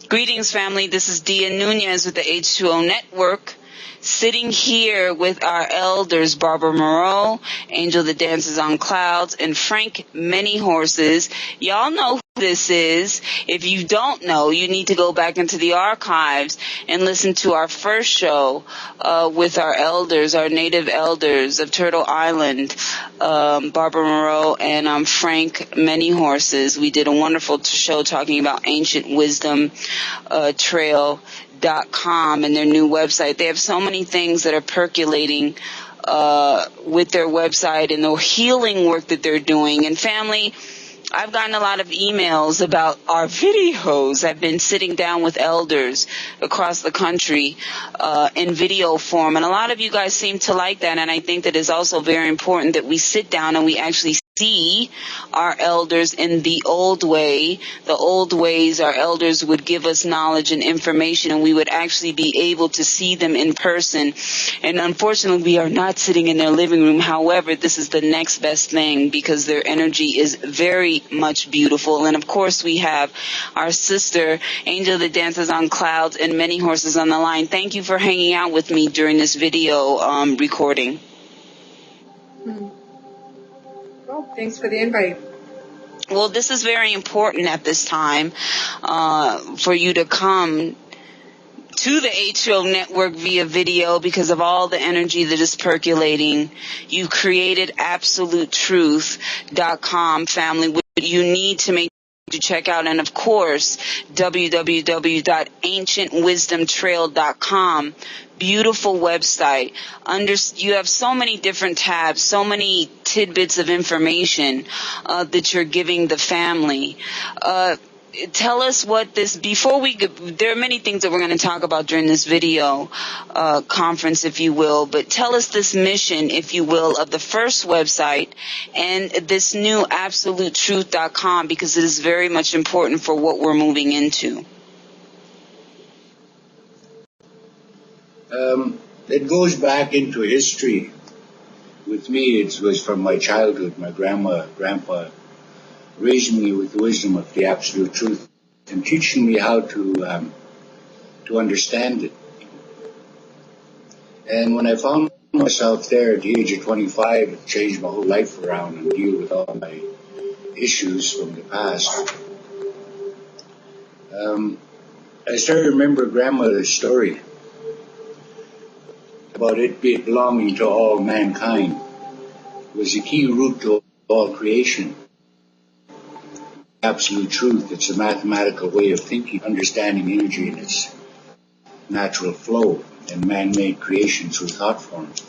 Greetings, family. This is Dia Nunez with the H2O Network, sitting here with our elders, Barbara Moreau, Angel that Dances on Clouds, and Frank Many Horses. Y'all know who this is. If you don't know, you need to go back into the archives and listen to our first show with our elders, our native elders of Turtle Island, Barbara Moreau and Frank Many Horses. We did a wonderful show talking about ancient wisdom trail.com and their new website. They have so many things that are percolating with their website and the healing work that they're doing. And family, I've gotten a lot of emails about our videos. I've been sitting down with elders across the country in video form, and a lot of you guys seem to like that, and I think that it's also very important that we sit down and we actually see our elders in the old way. The old ways, our elders would give us knowledge and information, and we would actually be able to see them in person. And unfortunately, we are not sitting in their living room. However, this is the next best thing because their energy is very much beautiful. And of course, we have our sister, Angel that Dances on Clouds, and Many Horses on the line. Thank you for hanging out with me during this video recording. Well, thanks for the invite. Well, this is very important at this time for you to come to the HO network via video because of all the energy that is percolating. You created absolutetruth.com, family. What you need to make to check out, and of course, www.ancientwisdomtrail.com. Beautiful website. You have so many different tabs, so many tidbits of information that you're giving the family. Tell us what this, there are many things that we're going to talk about during this video conference, if you will, but tell us this mission, if you will, of the first website and this new absolutetruth.com, because it is very much important for what we're moving into. It goes back into history. With me, it was from my childhood. My grandpa raised me with the wisdom of the absolute truth and teaching me how to understand it. And when I found myself there at the age of 25, it changed my whole life around and deal with all my issues from the past. I started to remember Grandmother's story about it belonging to all mankind. It was the key root to all creation. Absolute truth. It's a mathematical way of thinking, understanding energy in its natural flow and man-made creation through thought forms.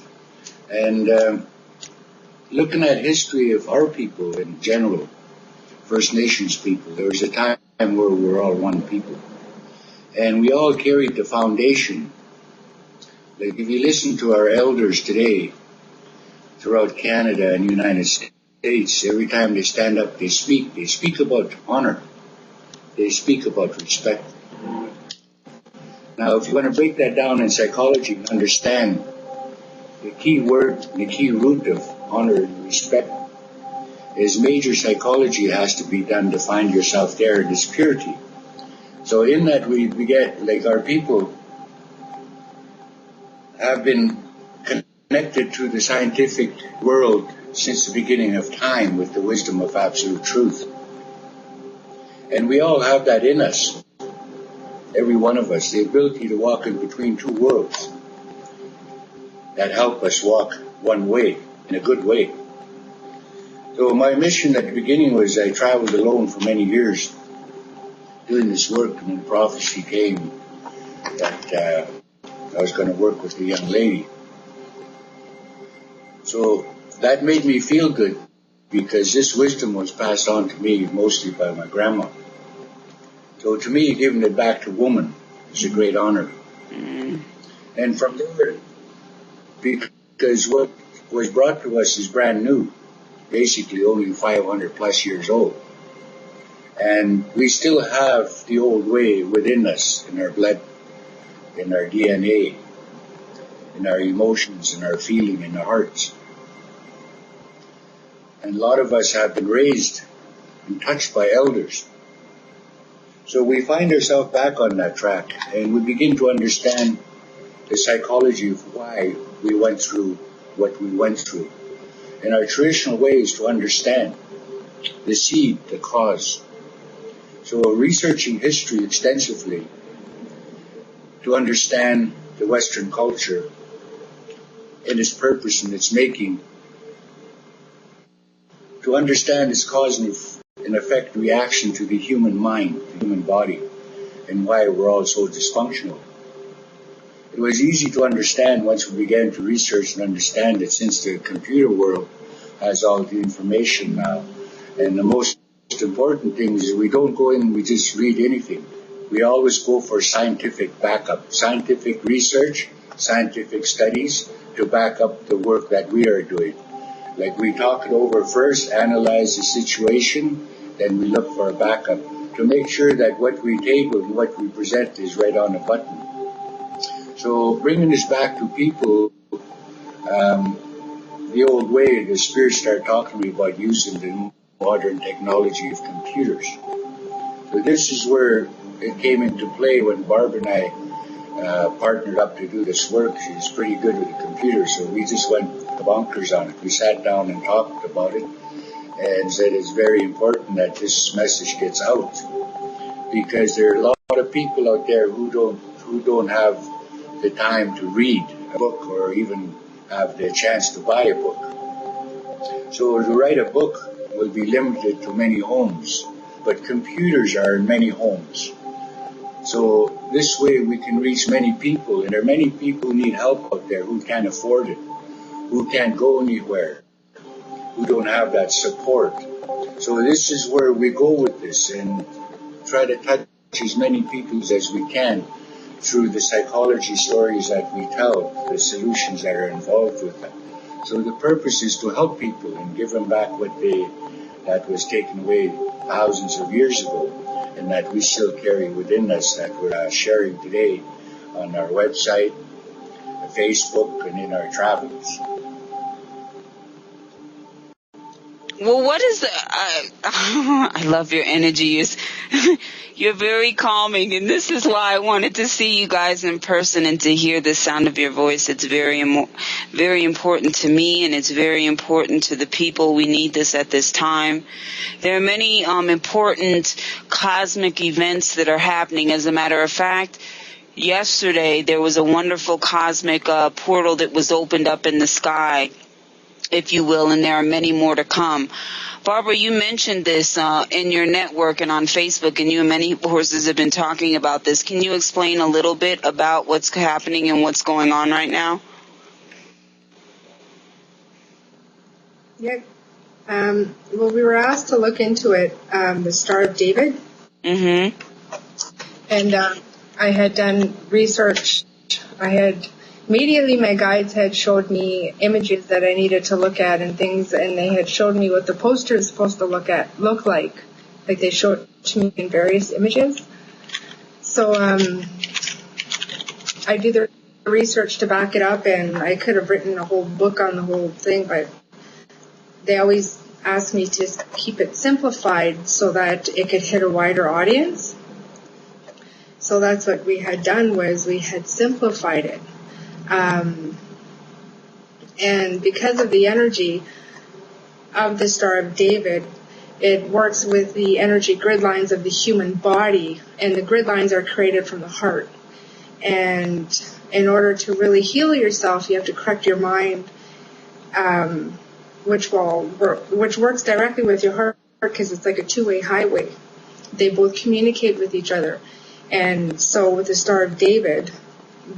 And looking at history of our people in general, First Nations people, there was a time where we were all one people. And we all carried the foundation. Like if you listen to our elders today throughout Canada and the United States, every time they stand up, they speak about honor. They speak about respect. Now, if you want to break that down in psychology and understand the key word, the key root of honor and respect is major psychology has to be done to find yourself there in this purity. So in that we get, like our people have been connected to the scientific world since the beginning of time with the wisdom of absolute truth. And we all have that in us, every one of us, the ability to walk in between two worlds that help us walk one way, in a good way. So my mission at the beginning was I traveled alone for many years doing this work, and when prophecy came that I was going to work with a young lady. So that made me feel good because this wisdom was passed on to me mostly by my grandma. So to me, giving it back to woman is a great honor. And from there, because what was brought to us is brand new, basically only 500 plus years old. And we still have the old way within us, in our blood, in our DNA, in our emotions, in our feeling, in our hearts. And a lot of us have been raised and touched by elders. So we find ourselves back on that track, and we begin to understand the psychology of why we went through what we went through. And our traditional way is to understand the seed, the cause. So researching history extensively to understand the Western culture and its purpose and its making, to understand its cause and effect reaction to the human mind, the human body, and why we're all so dysfunctional. It was easy to understand once we began to research and understand it, since the computer world has all the information now. And the most important thing is we don't go in and we just read anything. We always go for scientific backup, scientific research, scientific studies to back up the work that we are doing. Like we talk it over first, analyze the situation, then we look for a backup to make sure that what we table and what we present is right on a button. So bringing this back to people, the old way, the spirits start talking to me about using the modern technology of computers. So this is where it came into play when Barb and I partnered up to do this work. She's pretty good with the computer, so we just went bonkers on it. We sat down and talked about it and said it's very important that this message gets out, because there are a lot of people out there who don't have the time to read a book or even have the chance to buy a book. So to write a book will be limited to many homes, but computers are in many homes. So this way we can reach many people, and there are many people who need help out there who can't afford it, who can't go anywhere, who don't have that support. So this is where we go with this and try to touch as many people as we can through the psychology stories that we tell, the solutions that are involved with them. So the purpose is to help people and give them back that was taken away thousands of years ago, and that we still carry within us, that we're sharing today on our website, Facebook, and in our travels. Well, what is the? I love your energy. You're very calming, and this is why I wanted to see you guys in person and to hear the sound of your voice. It's very important to me, and it's very important to the people. We need this at this time. There are many important cosmic events that are happening. As a matter of fact, yesterday there was a wonderful cosmic portal that was opened up in the sky, if you will, and there are many more to come. Barbara, you mentioned this in your network and on Facebook, and you and many horses have been talking about this. Can you explain a little bit about what's happening and what's going on right now? Yeah. Well, we were asked to look into it, the Star of David. Mm-hmm. And I had done research. Immediately my guides had showed me images that I needed to look at and things, and they had showed me what the poster is supposed to look like. Like they showed to me in various images. So I did the research to back it up, and I could have written a whole book on the whole thing, but they always asked me to keep it simplified so that it could hit a wider audience. So that's what we had done, was we had simplified it. And because of the energy of the Star of David, it works with the energy grid lines of the human body, and the grid lines are created from the heart. And in order to really heal yourself, you have to correct your mind, which works directly with your heart, because it's like a two-way highway. They both communicate with each other. And so with the Star of David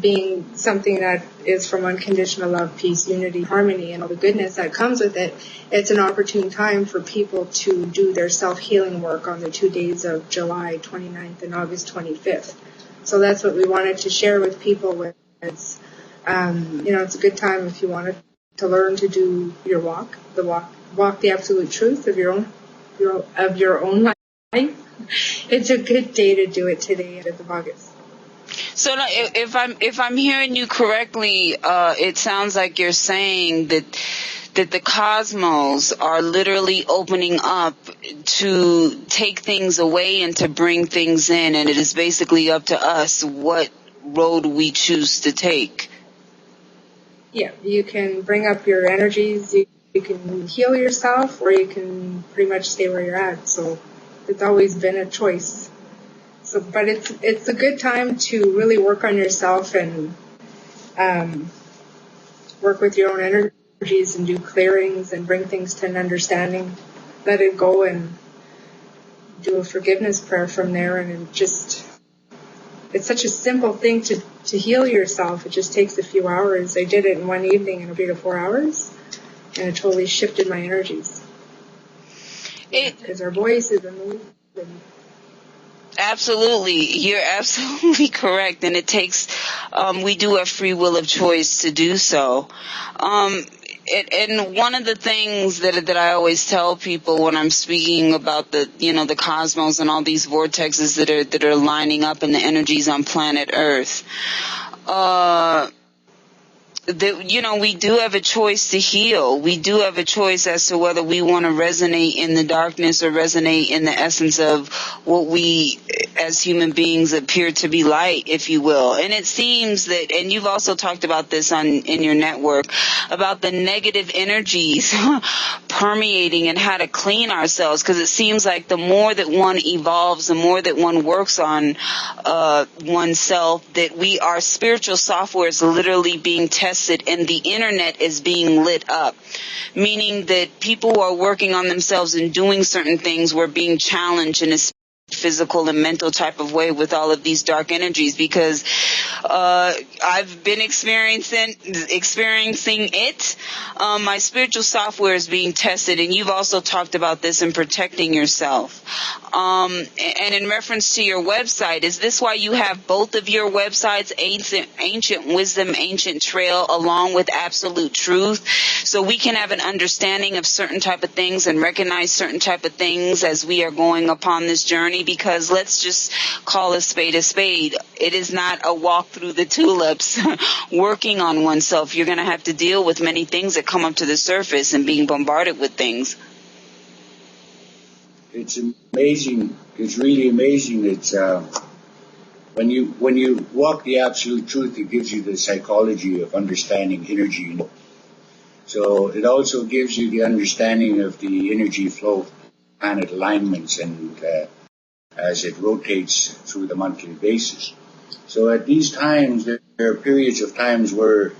being something that is from unconditional love, peace, unity, harmony, and all the goodness that comes with it, it's an opportune time for people to do their self-healing work on the 2 days of July 29th and August 25th. So that's what we wanted to share with people. It's a good time if you wanted to learn to do your walk the absolute truth of your own life. It's a good day to do it today at the end of August. So if I'm hearing you correctly, it sounds like you're saying that that the cosmos are literally opening up to take things away and to bring things in, and it is basically up to us what road we choose to take. Yeah, you can bring up your energies, you can heal yourself, or you can pretty much stay where you're at. So it's always been a choice. So, but it's a good time to really work on yourself and work with your own energies and do clearings and bring things to an understanding. Let it go and do a forgiveness prayer from there. And it's such a simple thing to heal yourself. It just takes a few hours. I did it in one evening in 3 to 4 hours, and it totally shifted my energies. Because our voices and the Absolutely. You're absolutely correct. And it takes, we do have free will of choice to do so. And one of the things that I always tell people when I'm speaking about the cosmos and all these vortexes that are lining up in the energies on planet Earth, that, we do have a choice to heal. We do have a choice as to whether we want to resonate in the darkness or resonate in the essence of what we as human beings appear to be light, if you will. And it seems that, and you've also talked about this in your network, about the negative energies permeating and how to clean ourselves, because it seems like the more that one evolves, the more that one works on oneself, that our spiritual software is literally being tested and the internet is being lit up, meaning that people who are working on themselves and doing certain things were being challenged in a physical and mental type of way with all of these dark energies, because I've been experiencing it. My spiritual software is being tested, and you've also talked about this in protecting yourself. And in reference to your website, is this why you have both of your websites, Ancient Wisdom, Ancient Trail, along with Absolute Truth, so we can have an understanding of certain type of things and recognize certain type of things as we are going upon this journey? Because let's just call a spade a spade. It is not a walk through the tulips working on oneself. You're going to have to deal with many things that come up to the surface and being bombarded with things. It's amazing. It's really amazing. It's when you walk the absolute truth, it gives you the psychology of understanding energy. So it also gives you the understanding of the energy flow, planet alignments, and as it rotates through the monthly basis. So at these times, there are periods of times where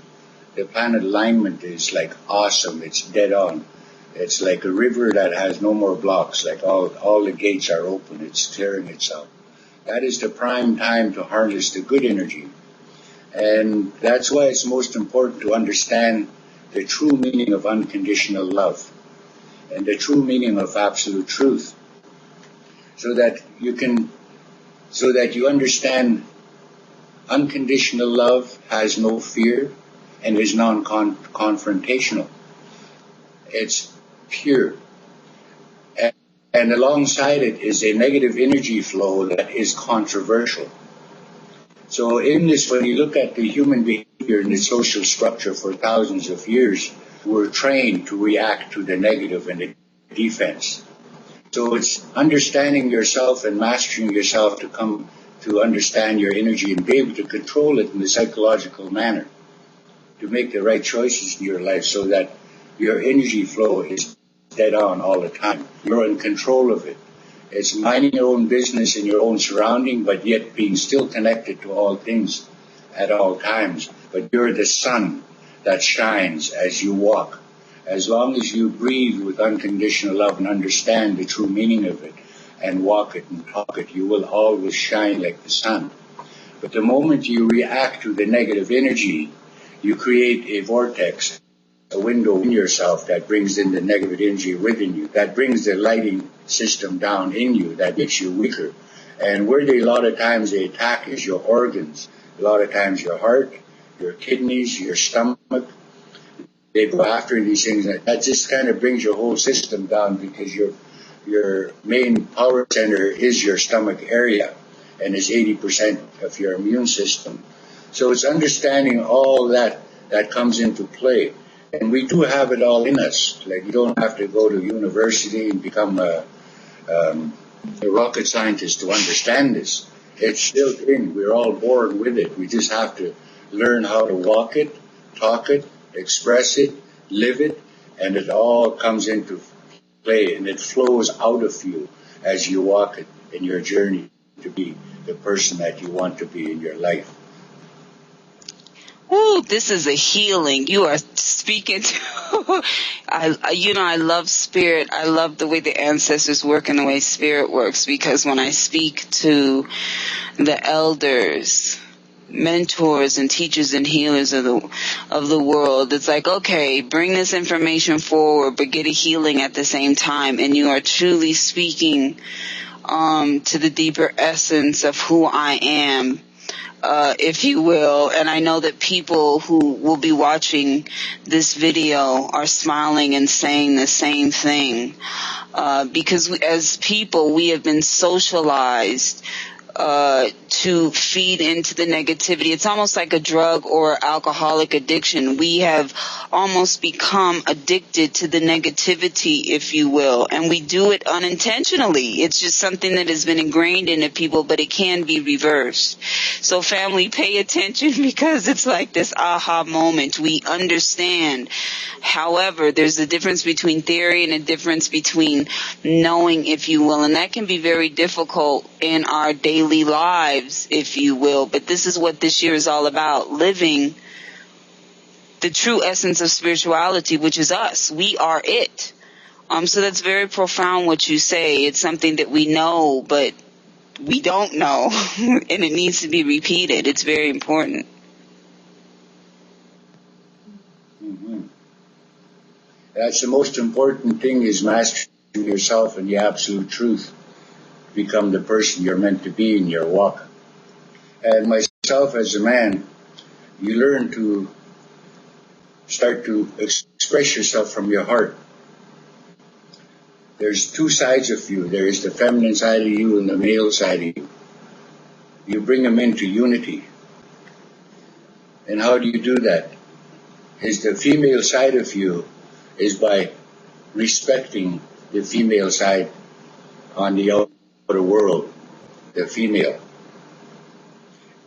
the planet alignment is like awesome. It's dead on. It's like a river that has no more blocks, like all the gates are open. It's clearing itself. That is the prime time to harness the good energy. And that's why it's most important to understand the true meaning of unconditional love and the true meaning of absolute truth, so that you understand unconditional love has no fear and is non-confrontational. It's pure. And alongside it is a negative energy flow that is controversial. So in this, when you look at the human behavior and the social structure for thousands of years, we're trained to react to the negative and the defense. So it's understanding yourself and mastering yourself to come to understand your energy and be able to control it in a psychological manner, to make the right choices in your life so that your energy flow is dead on all the time. You're in control of it. It's minding your own business in your own surrounding, but yet being still connected to all things at all times. But you're the sun that shines as you walk. As long as you breathe with unconditional love and understand the true meaning of it and walk it and talk it, you will always shine like the sun. But the moment you react to the negative energy, you create a vortex, a window in yourself that brings in the negative energy within you, that brings the lighting system down in you, that makes you weaker. And where a lot of times they attack is your organs, a lot of times your heart, your kidneys, your stomach. They go after these things. That just kind of brings your whole system down, because your main power center is your stomach area and is 80% of your immune system. So it's understanding all that comes into play. And we do have it all in us. Like, you don't have to go to university and become a rocket scientist to understand this. It's built in. We're all born with it. We just have to learn how to walk it, talk it, express it, live it, and it all comes into play, and it flows out of you as you walk it in your journey to be the person that you want to be in your life. Ooh, this is a healing. You are speaking to, I love spirit. I love the way the ancestors work and the way spirit works, because when I speak to the elders, mentors and teachers and healers of the world, it's like, okay, bring this information forward, but get a healing at the same time. And you are truly speaking to the deeper essence of who I am, if you will. And I know that people who will be watching this video are smiling and saying the same thing, because as people, we have been socialized to feed into the negativity. It's almost like a drug or alcoholic addiction. We have almost become addicted to the negativity, if you will, and we do it unintentionally. It's just something that has been ingrained into people, but it can be reversed. So family, pay attention, because it's like this aha moment. We understand. However, there's a difference between theory and a difference between knowing, if you will, and that can be very difficult in our daily lives, if you will. But this is what this year is all about, living the true essence of spirituality, which is us. We are it. So that's very profound what you say. It's something that we know, but we don't know, and it needs to be repeated. It's very important. Mm-hmm. That's the most important thing, is mastering yourself and the absolute truth. Become the person you're meant to be in your walk. And myself as a man, you learn to start to express yourself from your heart. There's two sides of you. There is the feminine side of you and the male side of you. You bring them into unity. And how do you do that? Is the female side of you is by respecting the female side on the outer world, the female.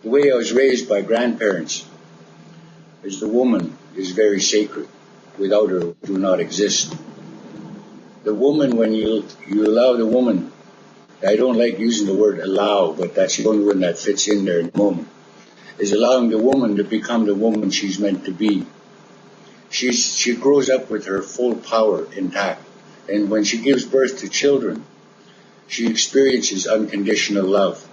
The way I was raised by grandparents is the woman is very sacred. Without her, do not exist. The woman, when you allow the woman, I don't like using the word allow, but that's the only one that fits in there in the moment, is allowing the woman to become the woman she's meant to be. She grows up with her full power intact. And when she gives birth to children, she experiences unconditional love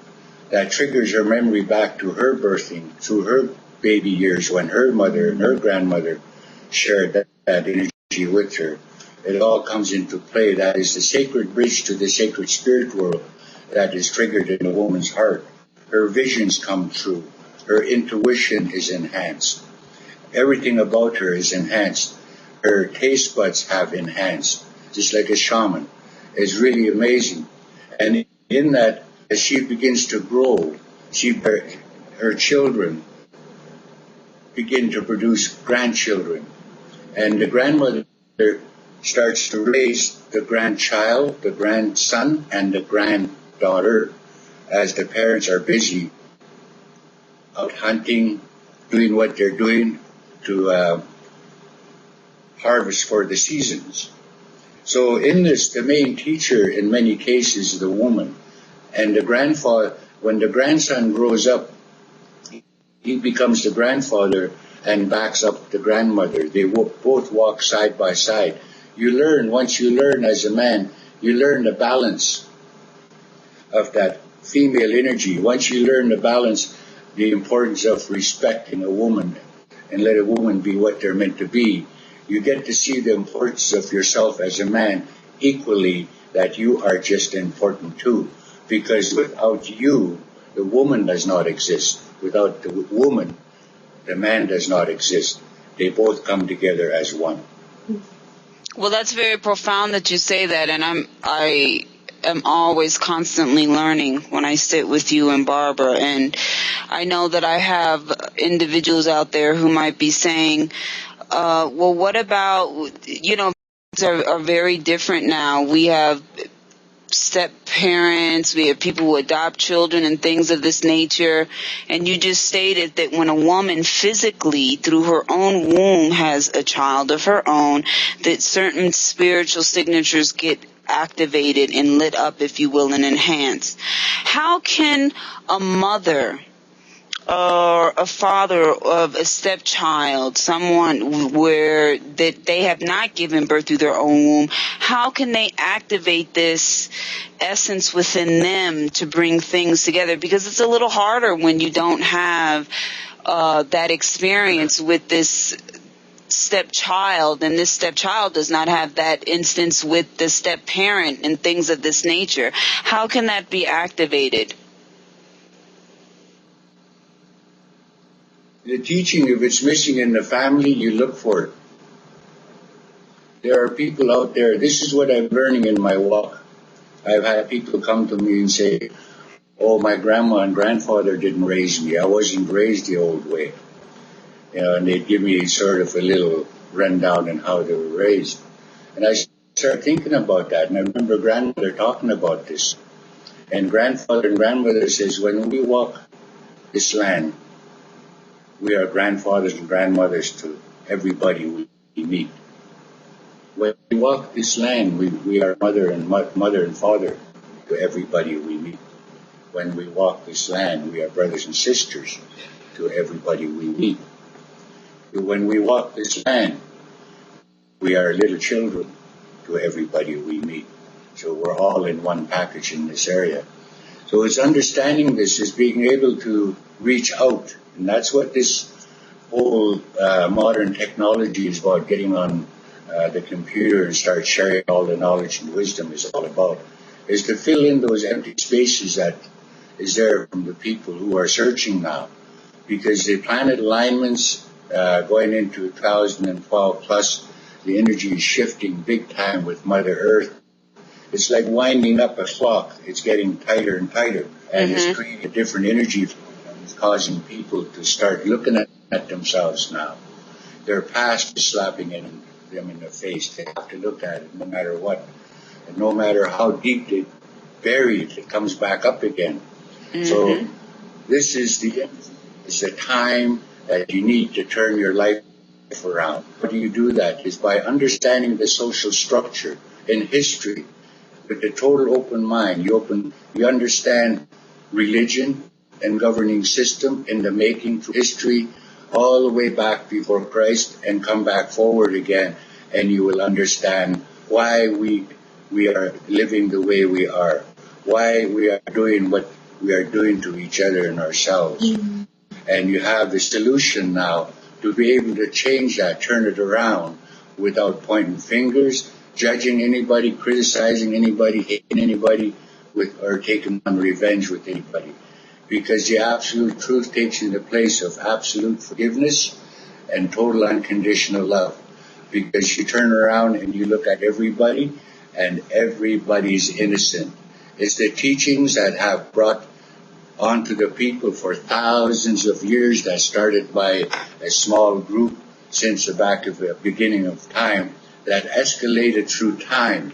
that triggers her memory back to her birthing through her baby years, when her mother and her grandmother shared that energy with her. It all comes into play. That is the sacred bridge to the sacred spirit world that is triggered in a woman's heart. Her visions come true. Her intuition is enhanced. Everything about her is enhanced. Her taste buds have enhanced, just like a shaman. It's really amazing. And in that, as she begins to grow, her children begin to produce grandchildren. And the grandmother starts to raise the grandchild, the grandson, and the granddaughter as the parents are busy out hunting, doing what they're doing to harvest for the seasons. So in this, the main teacher in many cases is the woman. And the grandfather, when the grandson grows up, he becomes the grandfather and backs up the grandmother. They both walk side by side. Once you learn as a man, you learn the balance of that female energy. Once you learn the balance, the importance of respecting a woman and let a woman be what they're meant to be, you get to see the importance of yourself as a man equally, that you are just important too. Because without you, the woman does not exist. Without the woman, the man does not exist. They both come together as one. Well, that's very profound that you say that, and I am always constantly learning when I sit with you and Barbara. And I know that I have individuals out there who might be saying, Well, what about, are very different now. We have step parents, we have people who adopt children and things of this nature. And you just stated that when a woman physically, through her own womb, has a child of her own, that certain spiritual signatures get activated and lit up, if you will, and enhanced. How can a mother or a father of a stepchild, someone where that they have not given birth through their own womb, how can they activate this essence within them to bring things together? Because it's a little harder when you don't have that experience with this stepchild, and this stepchild does not have that instance with the step parent and things of this nature. How can that be activated? The teaching, if it's missing in the family, you look for it. There are people out there, this is what I'm learning in my walk. I've had people come to me and say, oh, my grandma and grandfather didn't raise me. I wasn't raised the old way. And they'd give me sort of a little rundown on how they were raised. And I started thinking about that, and I remember grandmother talking about this. And grandfather and grandmother says, when we walk this land, we are grandfathers and grandmothers to everybody we meet. When we walk this land, we are mother and father to everybody we meet. When we walk this land, we are brothers and sisters to everybody we meet. When we walk this land, we are little children to everybody we meet. So we're all in one package in this area. So it's understanding this, is being able to reach out. And that's what this whole modern technology is about, getting on the computer and start sharing all the knowledge and wisdom is all about, is to fill in those empty spaces that is there from the people who are searching now. Because the planet alignments going into 2012 plus, the energy is shifting big time with Mother Earth. It's like winding up a clock. It's getting tighter and tighter. And it's creating a different energy. It's causing people to start looking at themselves now. Their past is slapping them in the face. They have to look at it no matter what. And no matter how deep they bury it, it comes back up again. So this is the time that you need to turn your life around. How do you do that? Is by understanding the social structure in history with a total open mind. You understand religion and governing system in the making through history all the way back before Christ and come back forward again, and you will understand why we are living the way we are, why we are doing what we are doing to each other and ourselves. And you have the solution now to be able to change that, turn it around without pointing fingers, judging anybody, criticizing anybody, hating anybody, or taking on revenge with anybody. Because the absolute truth takes you to the place of absolute forgiveness and total unconditional love. Because you turn around and you look at everybody, and everybody's innocent. It's the teachings that have brought onto the people for thousands of years, that started by a small group since the beginning of time, that escalated through time.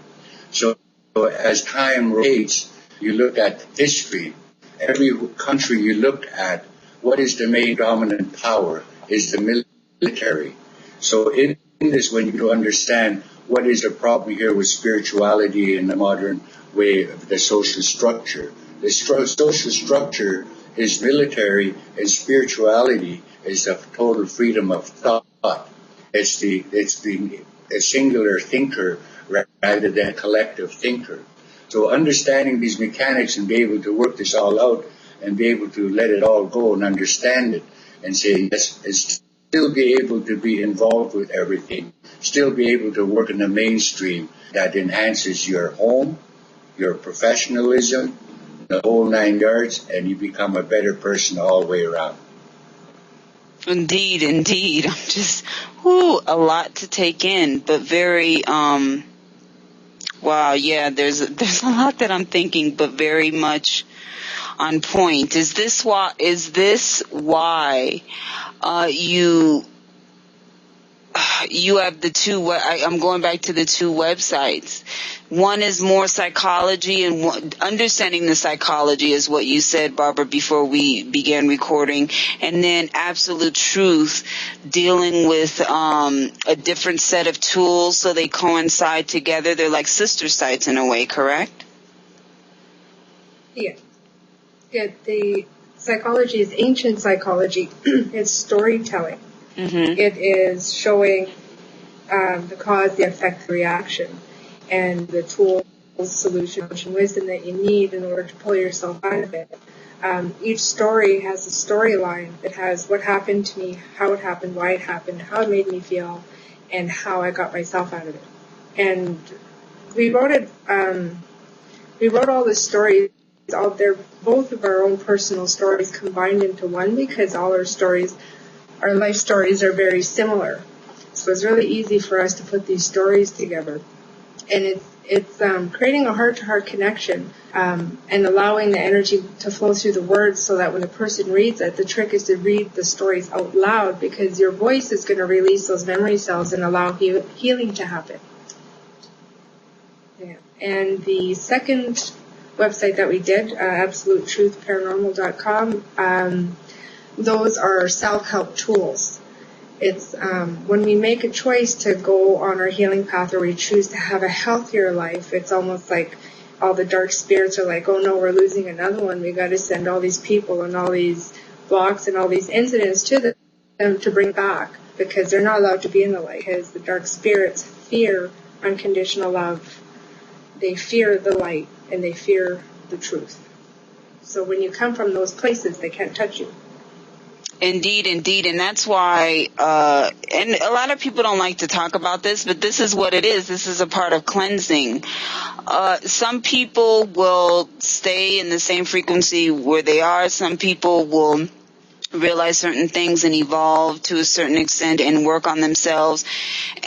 So as time rotates, you look at history. Every country you look at, what is the main dominant power? Is the military. So in this, when you understand what is the problem here with spirituality in the modern way of the social structure, the social structure is military, and spirituality is the total freedom of thought. It's a singular thinker rather than a collective thinker. So understanding these mechanics and be able to work this all out and be able to let it all go and understand it and say yes, and still be able to be involved with everything, still be able to work in the mainstream that enhances your home, your professionalism, the whole 9 yards, and you become a better person all the way around. Indeed. I'm just, a lot to take in, but very, wow, yeah, there's a lot that I'm thinking, but very much on point. Is this why you, you have the two. I'm going back to the two websites. One is more psychology, and understanding the psychology is what you said, Barbara, before we began recording. And then Absolute Truth, dealing with a different set of tools so they coincide together. They're like sister sites in a way, correct? Yeah. Yeah, the psychology is ancient psychology. It's storytelling. Mm-hmm. It is showing the cause, the effect, the reaction, and the tools, solution, and wisdom that you need in order to pull yourself out of it. Each story has a storyline. It has what happened to me, how it happened, why it happened, how it made me feel, and how I got myself out of it. And we wrote it. We wrote all the stories. They're both of our own personal stories combined into one, because all our stories, our life stories, are very similar. So it's really easy for us to put these stories together. And it's creating a heart-to-heart connection and allowing the energy to flow through the words, so that when a person reads it, the trick is to read the stories out loud, because your voice is going to release those memory cells and allow healing to happen. Yeah. And the second website that we did, absolutetruthparanormal.com, those are self-help tools. It's when we make a choice to go on our healing path, or we choose to have a healthier life, it's almost like all the dark spirits are like, oh no, we're losing another one. We got to send all these people and all these blocks and all these incidents to them to bring back, because they're not allowed to be in the light, because the dark spirits fear unconditional love. They fear the light, and they fear the truth. So when you come from those places, they can't touch you. Indeed, indeed. And that's why, and a lot of people don't like to talk about this, but this is what it is. This is a part of cleansing. Some people will stay in the same frequency where they are. Some people will realize certain things and evolve to a certain extent and work on themselves.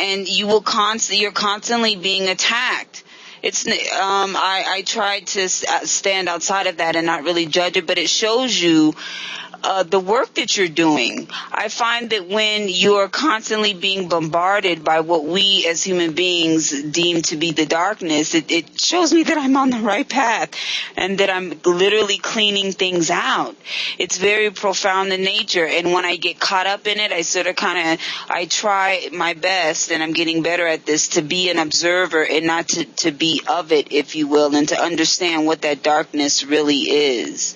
And you're constantly being attacked. I tried to stand outside of that and not really judge it, but it shows you the work that you're doing. I find that when you're constantly being bombarded by what we as human beings deem to be the darkness, it shows me that I'm on the right path and that I'm literally cleaning things out. It's very profound in nature, and when I get caught up in it, I try my best, and I'm getting better at this, to be an observer and not to be of it, if you will, and to understand what that darkness really is.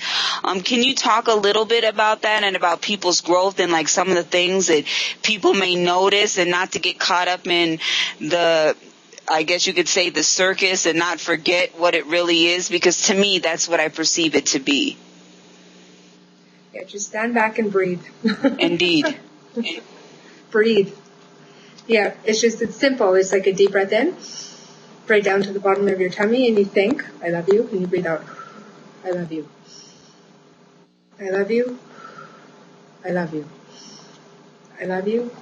Can you talk a little bit about that and about people's growth and like some of the things that people may notice, and not to get caught up in I guess you could say the circus, and not forget what it really is, because to me that's what I perceive it to be. Yeah, just stand back and breathe. Indeed. Breathe. Yeah, it's simple. It's like a deep breath in, right down to the bottom of your tummy, and you think, I love you, and you breathe out, I love you. I love you. I love you. I love you.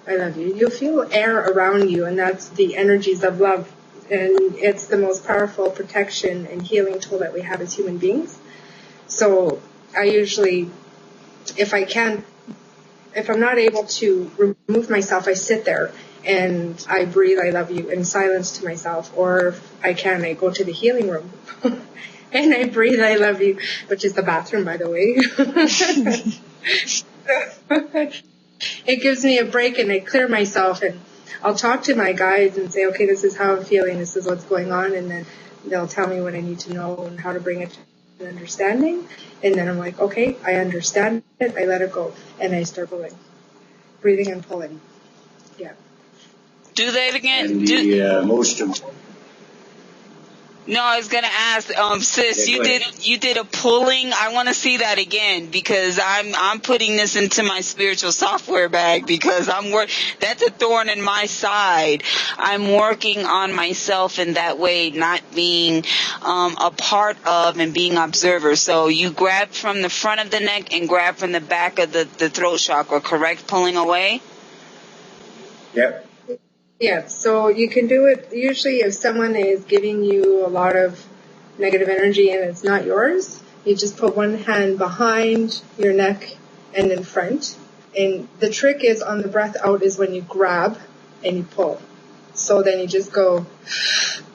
I love you. You'll feel air around you, and that's the energies of love. And it's the most powerful protection and healing tool that we have as human beings. So I usually, if I'm not able to remove myself, I sit there and I breathe, I love you, in silence to myself. Or if I go to the healing room. And I breathe, I love you, which is the bathroom, by the way. It gives me a break, and I clear myself, and I'll talk to my guides and say, okay, this is how I'm feeling, this is what's going on, and then they'll tell me what I need to know and how to bring it to an understanding. And then I'm like, okay, I understand it, I let it go, and I start pulling. Breathing and pulling. Yeah. Do that again. And the most important. No, I was gonna ask, sis, Yeah, you did a pulling. I want to see that again, because I'm putting this into my spiritual software bag, because that's a thorn in my side. I'm working on myself in that way, not being a part of and being observer. So you grab from the front of the neck and grab from the back of the throat chakra, correct? Pulling away? Yep. Yeah, so you can do it usually if someone is giving you a lot of negative energy and it's not yours. You just put one hand behind your neck and in front, And the trick is on the breath out is when you grab and you pull. So then you just go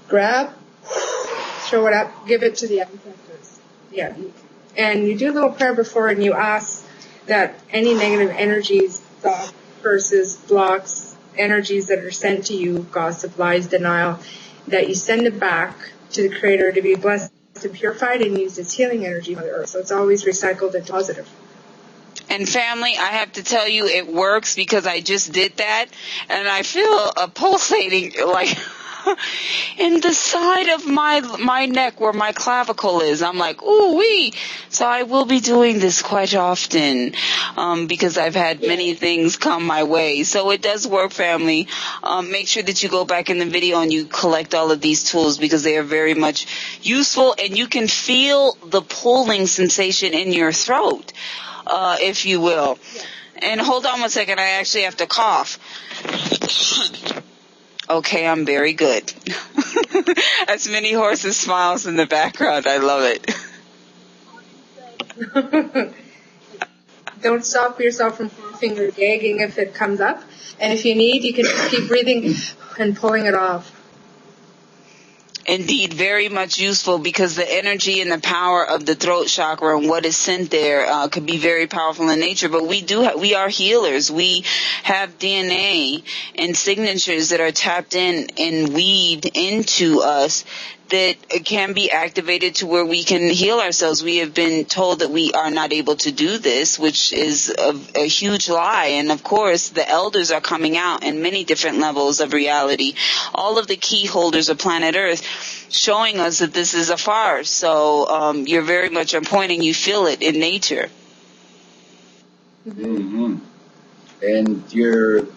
grab, throw it up, give it to the ancestors. Yeah. And you do a little prayer before and you ask that any negative energies, thoughts, curses, blocks, energies that are sent to you, gossip, lies, denial, that you send it back to the Creator to be blessed and purified and used as healing energy on the earth. So it's always recycled and positive. And family, I have to tell you, it works because I just did that, and I feel a pulsating, like, in the side of my neck where my clavicle is. I'm like, ooh wee. So I will be doing this quite often, because I've had many things come my way. So it does work, family. Make sure that you go back in the video and you collect all of these tools because they are very much useful, and you can feel the pulling sensation in your throat. If you will. And hold on one second, I actually have to cough. Okay, I'm very good. As many horses smiles in the background, I love it. Don't stop yourself from coughing or gagging if it comes up. And if you need, you can just keep breathing and pulling it off. Indeed, very much useful because the energy and the power of the throat chakra and what is sent there could be very powerful in nature. But we are healers. We have DNA and signatures that are tapped in and weaved into us that can be activated to where we can heal ourselves. We have been told that we are not able to do this, which is a huge lie. And of course, the elders are coming out in many different levels of reality. All of the key holders of planet Earth showing us that this is a farce. So you're very much on point and you feel it in nature. Mm-hmm. And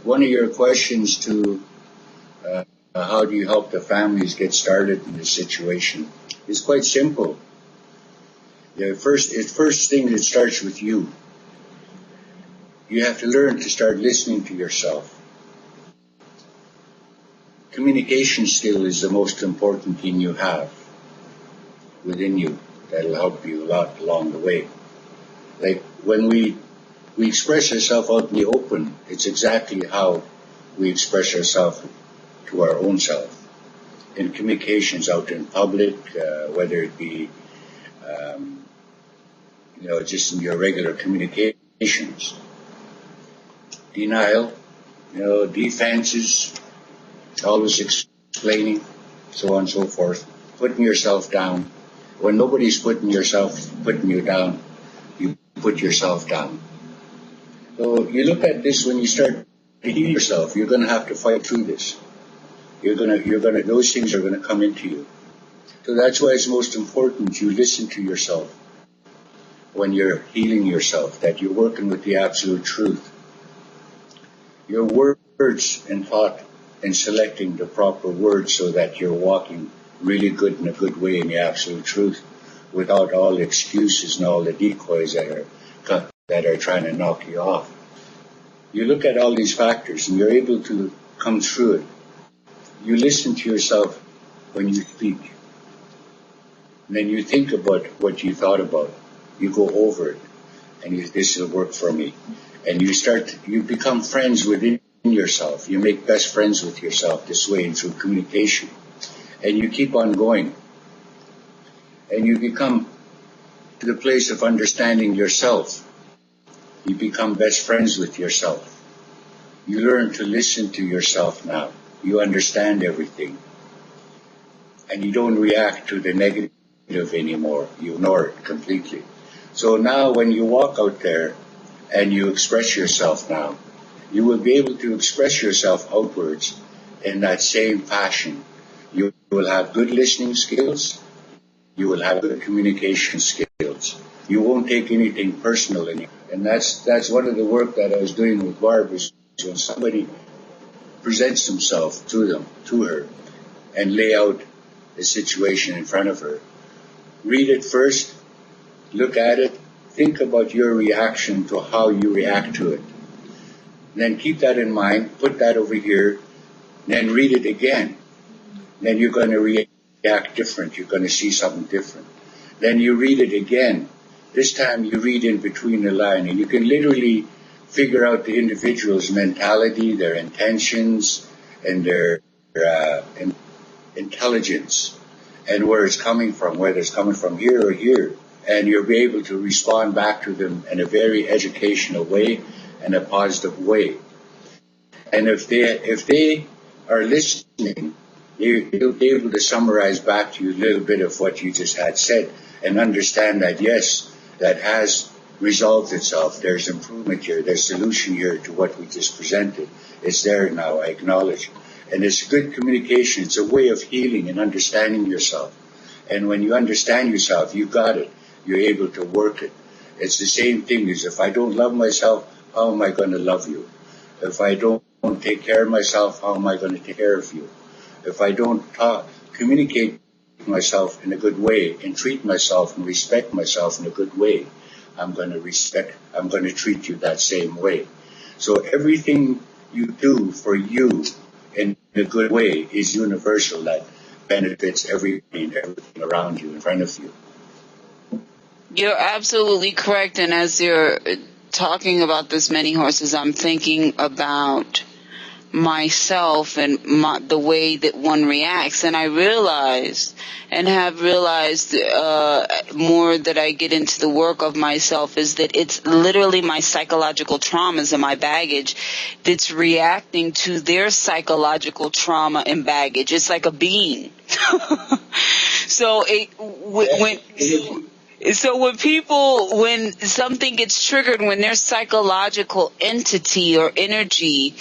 one of your questions to how do you help the families get started in this situation is quite simple. The first thing that starts with you. You have to learn to start listening to yourself. Communication skill is the most important thing you have within you. That'll help you a lot along the way. Like when we express ourselves out in the open, it's exactly how we express ourselves to our own self. In communications out in public, whether it be, just in your regular communications. Denial, defenses, always explaining, so on and so forth. Putting yourself down. When nobody's putting you down, you put yourself down. So you look at this when you start to heal yourself, you're going to have to fight through this. Those things are going to come into you. So that's why it's most important you listen to yourself when you're healing yourself, that you're working with the absolute truth. Your words and thought and selecting the proper words so that you're walking really good in a good way in the absolute truth without all the excuses and all the decoys that are trying to knock you off. You look at all these factors and you're able to come through it. You listen to yourself when you speak. And then you think about what you thought about. You go over it. And this will work for me. And you become friends within yourself. You make best friends with yourself this way and through communication. And you keep on going. And you become to the place of understanding yourself. You become best friends with yourself. You learn to listen to yourself now. You understand everything. And you don't react to the negative anymore. You ignore it completely. So now when you walk out there and you express yourself now, you will be able to express yourself outwards in that same fashion. You will have good listening skills. You will have good communication skills. You won't take anything personal anymore. And that's one of the work that I was doing with Barb is when somebody presents himself to her, and lay out the situation in front of her. Read it first, look at it, think about your reaction to how you react to it. Then keep that in mind, put that over here, then read it again. Then you're going to react different, you're going to see something different. Then you read it again. This time you read in between the line, and you can literally figure out the individual's mentality, their intentions, and their intelligence, and where it's coming from, whether it's coming from here or here. And you'll be able to respond back to them in a very educational way and a positive way. And if they are listening, you'll be able to summarize back to you a little bit of what you just had said and understand that, yes, that has resolved itself. There's improvement here. There's solution here to what we just presented. It's there now. I acknowledge. And it's good communication. It's a way of healing and understanding yourself. And when you understand yourself, you got it. You're able to work it. It's the same thing as if I don't love myself, how am I going to love you? If I don't take care of myself, how am I going to take care of you? If I don't communicate myself in a good way and treat myself and respect myself in a good way, I'm going to treat you that same way. So everything you do for you in a good way is universal, that benefits everything around you, in front of you. You're absolutely correct. And as you're talking about this, many horses, I'm thinking about myself and the way that one reacts. And I realized and have realized more that I get into the work of myself is that it's literally my psychological traumas and my baggage that's reacting to their psychological trauma and baggage. It's like a being. So when something gets triggered, when their psychological entity or energy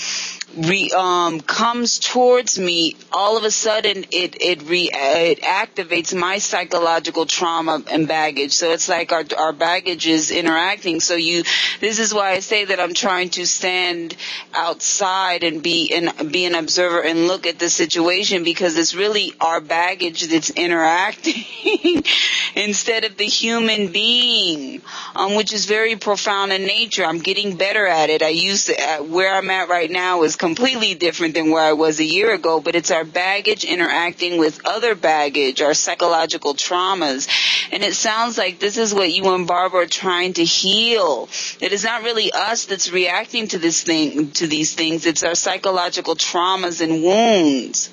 comes towards me, all of a sudden it activates my psychological trauma and baggage. So it's like our baggage is interacting. So this is why I say that I'm trying to stand outside and be an observer and look at the situation, because it's really our baggage that's interacting instead of the human being, which is very profound in nature. I'm getting better at it. Where I'm at right now is completely different than where I was a year ago, but it's our baggage interacting with other baggage, our psychological traumas. And it sounds like this is what you and Barbara are trying to heal. It is not really us that's reacting to these things. It's our psychological traumas and wounds.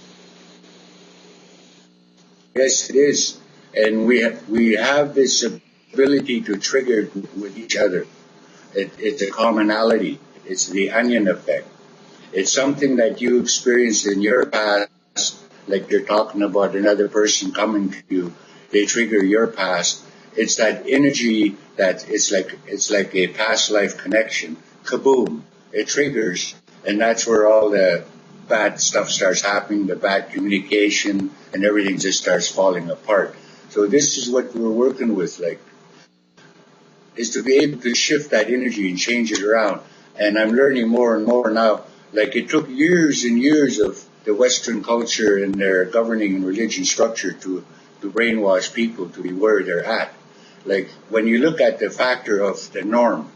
Yes, it is. And we have this ability to trigger with each other. It's a commonality. It's the onion effect. It's something that you experienced in your past, like you're talking about another person coming to you. They trigger your past. It's that energy that it's like a past life connection. Kaboom! It triggers, and that's where all the bad stuff starts happening, the bad communication, and everything just starts falling apart. So this is what we're working with, is to be able to shift that energy and change it around. And I'm learning more and more now. Like, it took years and years of the Western culture and their governing and religion structure to brainwash people to be where they're at. Like, when you look at the factor of the norm,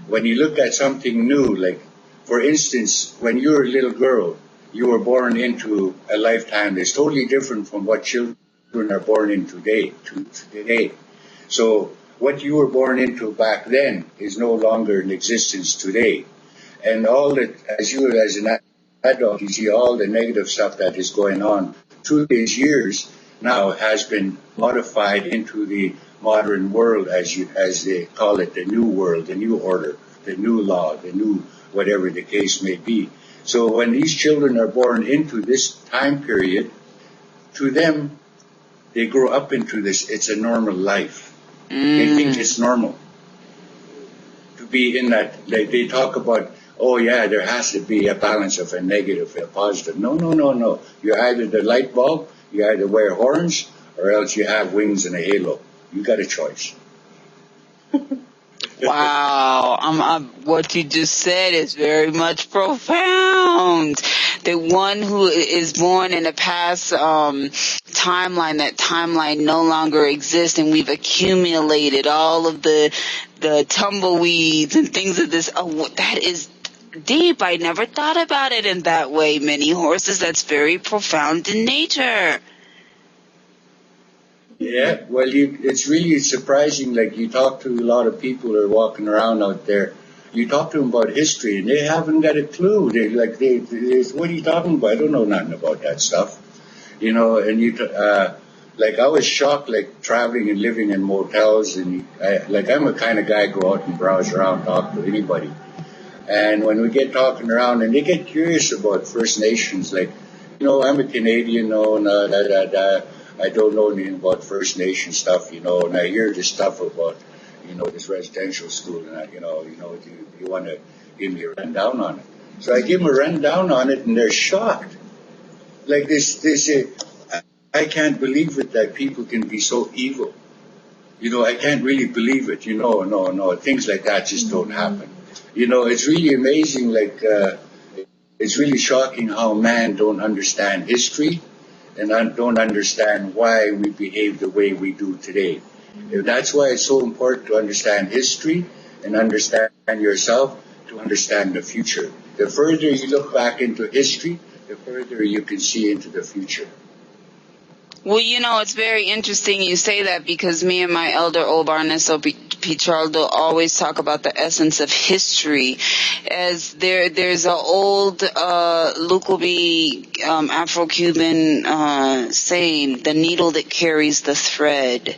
when you look at something new, like, for instance, when you were a little girl, you were born into a lifetime that's totally different from what children are born in today. So what you were born into back then is no longer in existence today. And as an adult, you see all the negative stuff that is going on through these years now has been modified into the modern world, as they call it, the new world, the new order, the new law, the new whatever the case may be. So when these children are born into this time period, to them, they grow up into this. It's a normal life. They think it's normal to be in that. They talk about, oh yeah, there has to be a balance of a negative and a positive. No. You're either the light bulb, you either wear horns, or else you have wings and a halo. You got a choice. Wow, what you just said is very much profound. The one who is born in a past timeline, that timeline no longer exists, and we've accumulated all of the tumbleweeds and things of this. Oh, that is deep. I never thought about it in that way. Many horses, that's very profound in nature. Yeah, well, it's really surprising. Like, you talk to a lot of people who are walking around out there, you talk to them about history, and they haven't got a clue. They what are you talking about? I don't know nothing about that stuff. Like I was shocked, like traveling and living in motels, and I'm a kind of guy go out and browse around, talk to anybody. And when we get talking around, and they get curious about First Nations, like, I'm a Canadian, I don't know anything about First Nation stuff, and I hear this stuff about, this residential school, and do you want to give me a rundown on it? So I give them a rundown on it, and they're shocked. Like they say, I can't believe it that people can be so evil. I can't really believe it. No, things like that just don't happen. It's really amazing. It's really shocking how man don't understand history and don't understand why we behave the way we do today. That's why it's so important to understand history and understand yourself to understand the future. The further you look back into history, the further you can see into the future. Well, it's very interesting you say that, because me and my elder Obarneso Pichardo always talk about the essence of history, as there's an old Lukubi Afro-Cuban saying, the needle that carries the thread.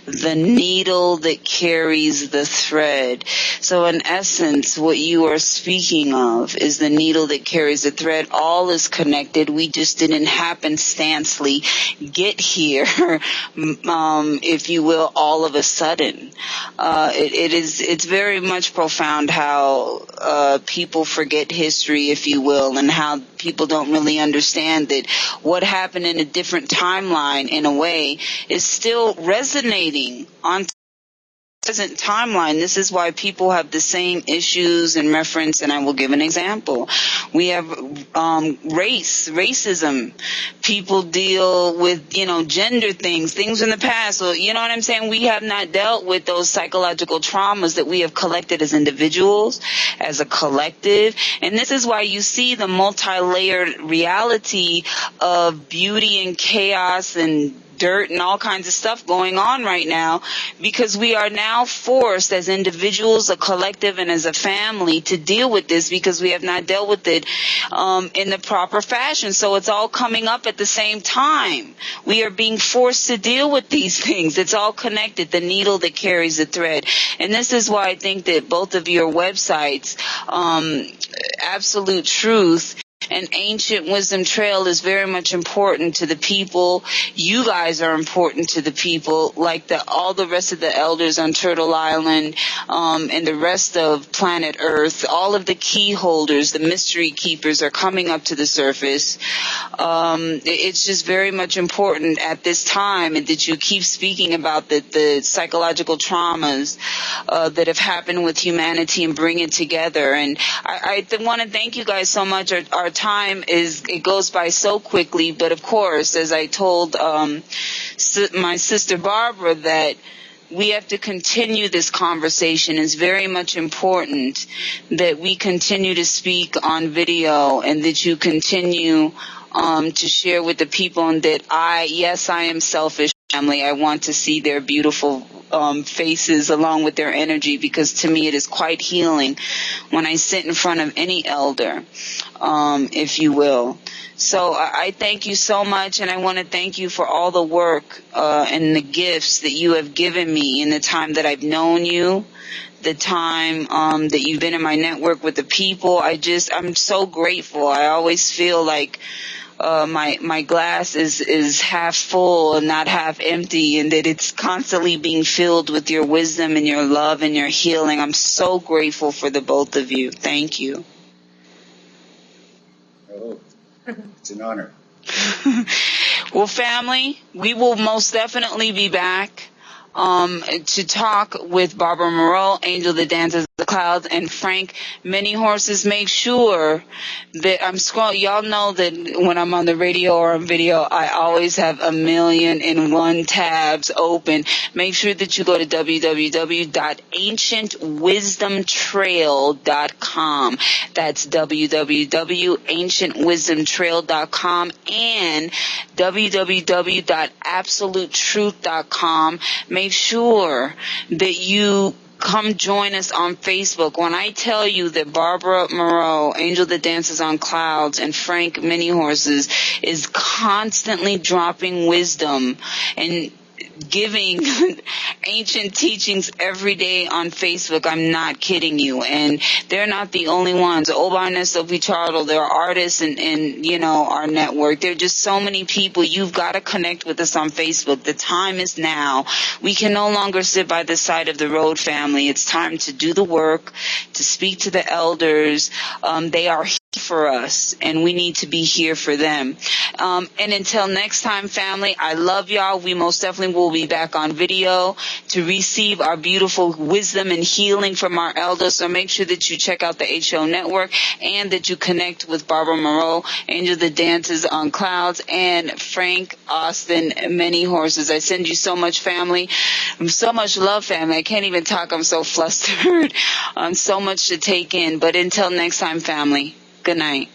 The needle that carries the thread. So in essence, what you are speaking of is the needle that carries the thread. All is connected. We just didn't happenstancely get here, if you will, all of a sudden. It's very much profound how people forget history, if you will, and how people don't really understand that what happened in a different timeline, in a way, is still resonating on present timeline. This is why people have the same issues in reference, and I will give an example. We have racism. People deal with, gender things in the past. So, you know what I'm saying? We have not dealt with those psychological traumas that we have collected as individuals, as a collective. And this is why you see the multi-layered reality of beauty and chaos and dirt and all kinds of stuff going on right now, because we are now forced as individuals, a collective, and as a family to deal with this, because we have not dealt with it in the proper fashion. So it's all coming up at the same time. We are being forced to deal with these things. It's all connected, the needle that carries the thread. And this is why I think that both of your websites, Absolute Truth and Ancient Wisdom Trail, is very much important to the people. You guys are important to the people, like all the rest of the elders on Turtle Island, and the rest of planet Earth. All of the key holders, the mystery keepers, are coming up to the surface. It's just very much important at this time, and that you keep speaking about the psychological traumas that have happened with humanity, and bring it together. And I want to thank you guys so much. Our time it goes by so quickly, but of course, as I told my sister Barbara, that we have to continue this conversation. It's very much important that we continue to speak on video, and that you continue to share with the people, and that I am selfish, family. I want to see their beautiful faces along with their energy, because to me it is quite healing when I sit in front of any elder, if you will. So I thank you so much, and I want to thank you for all the work and the gifts that you have given me in the time that I've known you, the time that you've been in my network with the people. I'm so grateful. I always feel like my glass is half full and not half empty, and that it's constantly being filled with your wisdom and your love and your healing. I'm so grateful for the both of you. Thank you. Oh, it's an honor. Well, family, we will most definitely be back to talk with Barbara Moreau, Angel that Dances the Clouds, and Frank Many Horses. Make sure that I'm scrolling. Y'all know that when I'm on the radio or on video, I always have 1,000,001 tabs open. Make sure that you go to www.ancientwisdomtrail.com. That's www.ancientwisdomtrail.com and www.absolutetruth.com. Make sure that you come join us on Facebook. When I tell you that Barbara Moreau, Angel that Dances on Clouds, and Frank Mini Horses is constantly dropping wisdom and giving ancient teachings every day on Facebook. I'm not kidding you. And they're not the only ones. Obana, Sophie Chartle, there are artists in our network. There are just so many people. You've got to connect with us on Facebook. The time is now. We can no longer sit by the side of the road, family. It's time to do the work, to speak to the elders. They are here for us, and we need to be here for them. And until next time, family, I love y'all. We most definitely will be back on video to receive our beautiful wisdom and healing from our elders. So make sure that you check out the HO Network and that you connect with Barbara Moreau, Angel that Dances on Clouds, and Frank Austin Many Horses. I send you so much, family. So much love, family. I can't even talk. I'm so flustered. So much to take in. But until next time, family, good night.